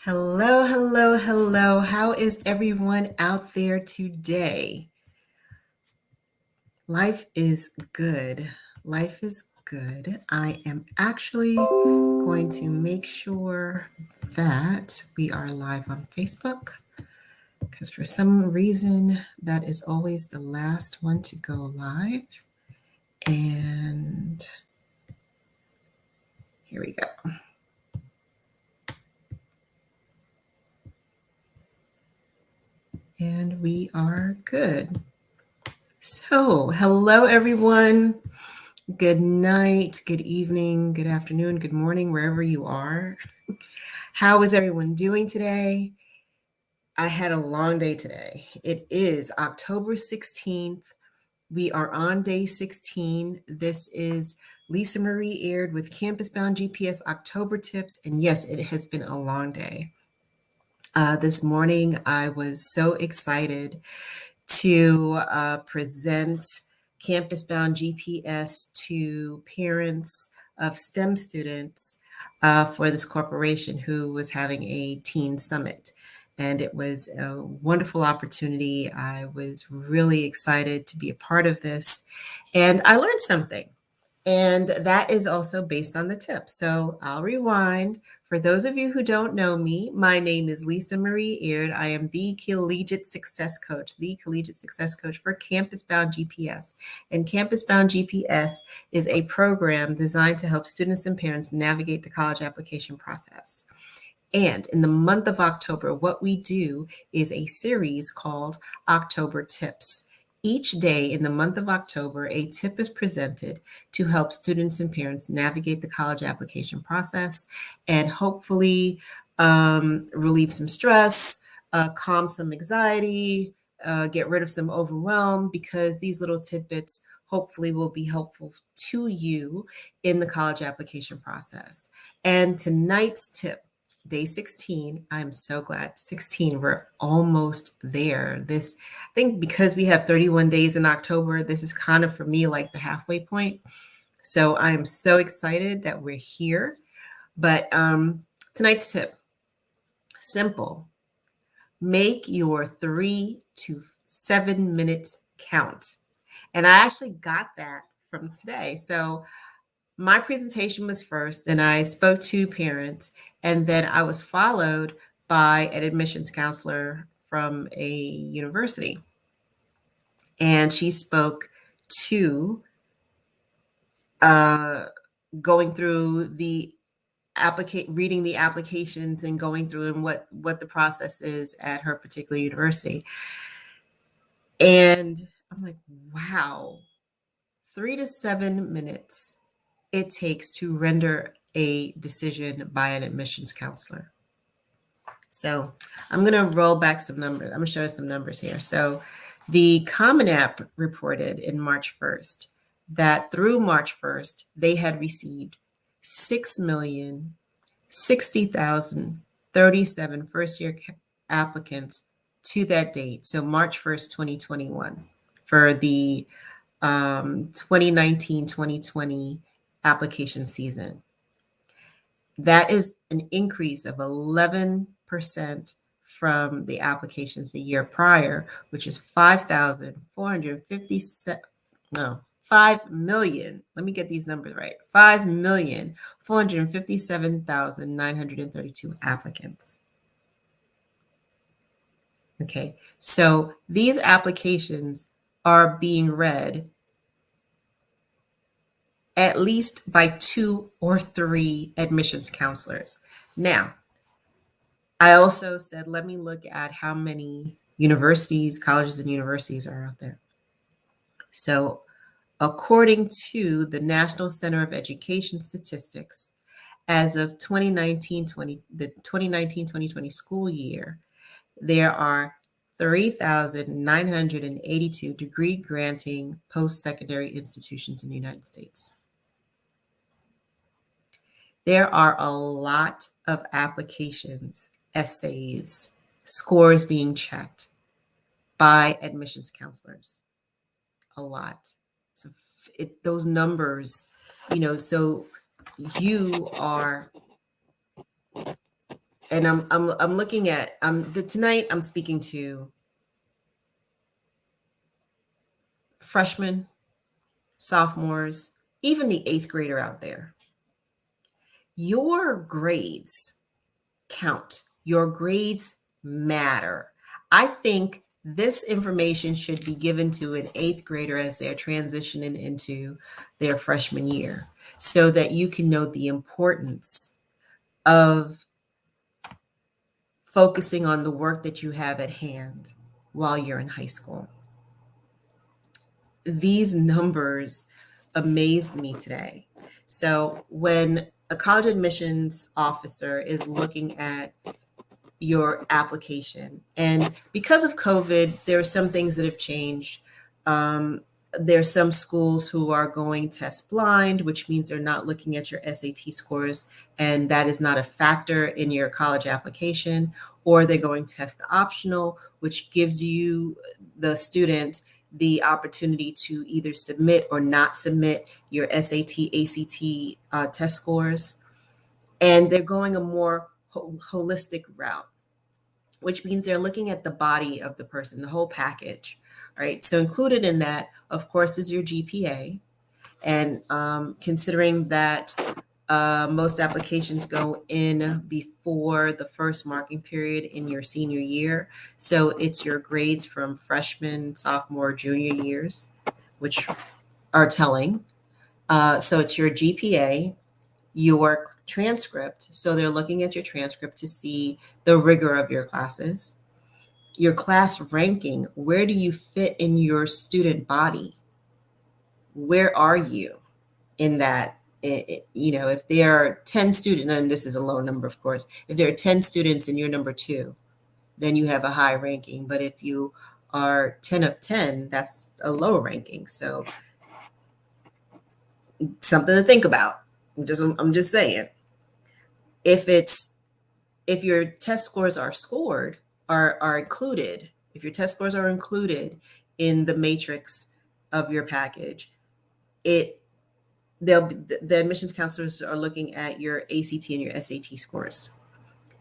Hello, hello, hello. How is everyone out there today? Life is good. Life is good. I am actually going to make sure that we are live on Facebook because for some reason that is always the last one to go live. And here we go. And we are good. So, hello, everyone. Good night, good evening, good afternoon, good morning, wherever you are. How is everyone doing today? I had a long day today. It is October 16th. We are on day 16. This is Lisa Marie Aird with Campus Bound GPS October tips. And yes, it has been a long day. This morning, I was so excited to present Campus Bound GPS to parents of STEM students for this corporation who was having a teen summit. And it was a wonderful opportunity. I was really excited to be a part of this. And I learned something. And that is also based on the tip. So I'll rewind. For those of you who don't know me, my name is Lisa Marie Aird. I am the Collegiate Success Coach for Campus Bound GPS. And Campus Bound GPS is a program designed to help students and parents navigate the college application process. And in the month of October, what we do is a series called October Tips. Each day in the month of October, a tip is presented to help students and parents navigate the college application process and hopefully relieve some stress, calm some anxiety, get rid of some overwhelm, because these little tidbits hopefully will be helpful to you in the college application process. And tonight's tip, day 16, I'm so glad. 16, we're almost there. I think because we have 31 days in October, this is kind of for me like the halfway point. So I'm so excited that we're here. But tonight's tip, simple. Make your 3 to 7 minutes count. And I actually got that from today. So my presentation was first, and I spoke to parents, and then I was followed by an admissions counselor from a university. And she spoke to going through the reading the applications and going through and what the process is at her particular university. And I'm like, wow, 3 to 7 minutes it takes to render a decision by an admissions counselor. So I'm going to roll back some numbers. I'm going to show you some numbers here. So the Common App reported in March 1st that through March 1st, they had received 6,060,037 first-year applicants to that date. So March 1st, 2021, for the 2019-2020 application season. That is an increase of 11% from the applications the year prior, which is 5,457, no, 5 million. Let me get these numbers right. 5,457,932 applicants. Okay, so these applications are being read at least by 2 or 3 admissions counselors. Now, I also said, let me look at how many universities, colleges and universities are out there. So according to the National Center of Education Statistics, as of 2019-2020 school year, there are 3,982 degree granting post-secondary institutions in the United States. There are a lot of applications, essays, scores being checked by admissions counselors. A lot. So those numbers, so you are And I'm looking at tonight I'm speaking to freshmen, sophomores, even the eighth grader out there. Your grades count. Your grades matter. I think this information should be given to an eighth grader as they're transitioning into their freshman year so that you can know the importance of focusing on the work that you have at hand while you're in high school. These numbers amazed me today. So when a college admissions officer is looking at your application, and because of COVID, there are some things that have changed. There are some schools who are going test blind, which means they're not looking at your SAT scores, and that is not a factor in your college application, or they're going test optional, which gives you, the student, the opportunity to either submit or not submit your SAT, ACT test scores. And they're going a more holistic route, which means they're looking at the body of the person, the whole package, right? So included in that, of course, is your GPA. And considering that most applications go in before the first marking period in your senior year. So it's your grades from freshman, sophomore, junior years, which are telling. So it's your GPA, your transcript. So they're looking at your transcript to see the rigor of your classes, your class ranking. Where do you fit in your student body? Where are you in that? If there are 10 students, and this is a low number, of course, if there are 10 students and you're number 2, then you have a high ranking. But if you are 10 of 10, that's a low ranking. So something to think about. I'm just saying. If your test scores are included, if your test scores are included in the matrix of your package, the admissions counselors are looking at your ACT and your SAT scores.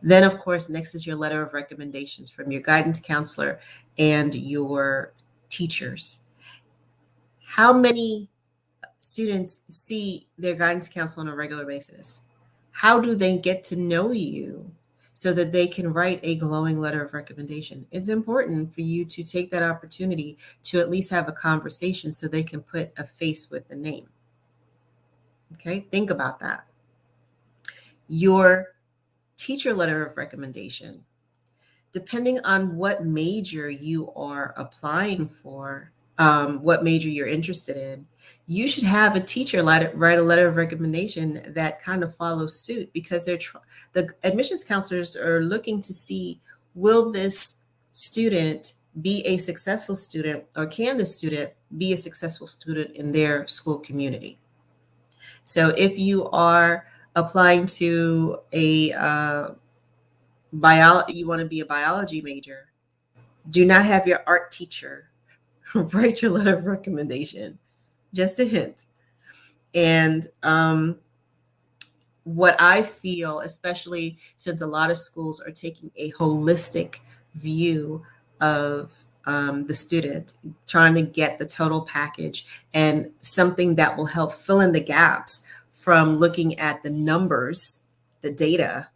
Then, of course, next is your letter of recommendations from your guidance counselor and your teachers. How many students see their guidance counselor on a regular basis? How do they get to know you so that they can write a glowing letter of recommendation? It's important for you to take that opportunity to at least have a conversation so they can put a face with the name. Okay, think about that. Your teacher letter of recommendation, depending on what major you are applying for, what major you're interested in, you should have a teacher write a letter of recommendation that kind of follows suit, because the admissions counselors are looking to see, will this student be a successful student, or can the student be a successful student in their school community? So if you are applying to a you want to be a biology major, do not have your art teacher write your letter of recommendation. Just a hint. And what I feel, especially since a lot of schools are taking a holistic view of the student, trying to get the total package, and something that will help fill in the gaps from looking at the numbers, the data,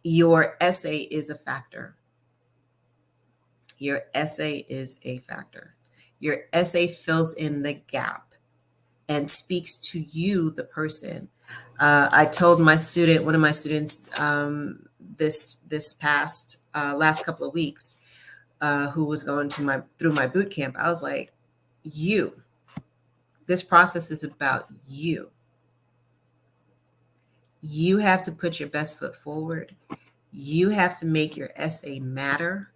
your essay is a factor. Your essay is a factor. Your essay fills in the gap and speaks to you, the person. I told one of my students this past last couple of weeks, who was going through my boot camp, I was like, this process is about you. You have to put your best foot forward. You have to make your essay matter.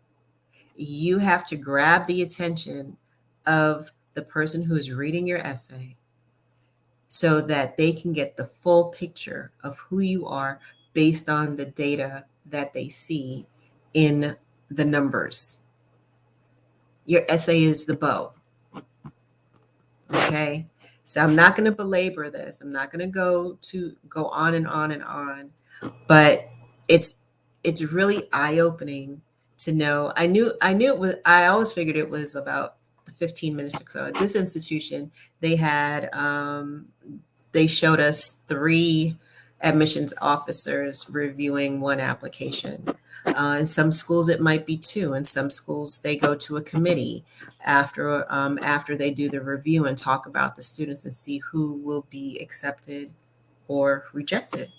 You have to grab the attention of the person who is reading your essay so that they can get the full picture of who you are based on the data that they see in the numbers. Your essay is the bow. Okay? So I'm not going to belabor this. I'm not going to go on and on and on. But it's it's really eye-opening to know. I knew it was. I always figured it was about 15 minutes or so. At this institution, they had they showed us three admissions officers reviewing one application. In some schools, it might be two. In some schools, they go to a committee after they do the review and talk about the students and see who will be accepted or rejected.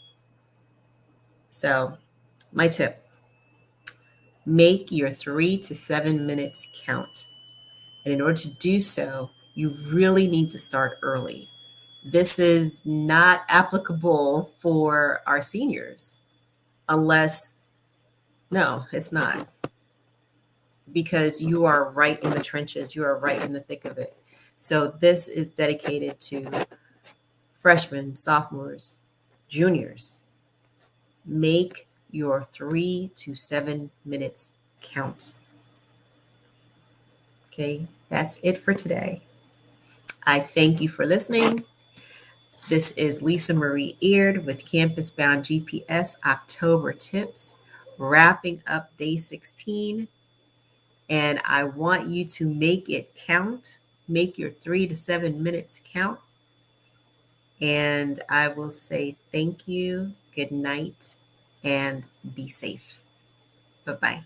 So, my tip: make your 3 to 7 minutes count. And in order to do so, you really need to start early. This is not applicable for our seniors unless, no, it's not, because you are right in the trenches, you are right in the thick of it. So this is dedicated to freshmen, sophomores, juniors. Make your 3 to 7 minutes count. Okay, that's it for today. I thank you for listening. This is Lisa Marie Eard with Campus Bound GPS October Tips, wrapping up day 16. And I want you to make it count. Make your 3 to 7 minutes count. And I will say thank you, good night, and be safe. Bye-bye.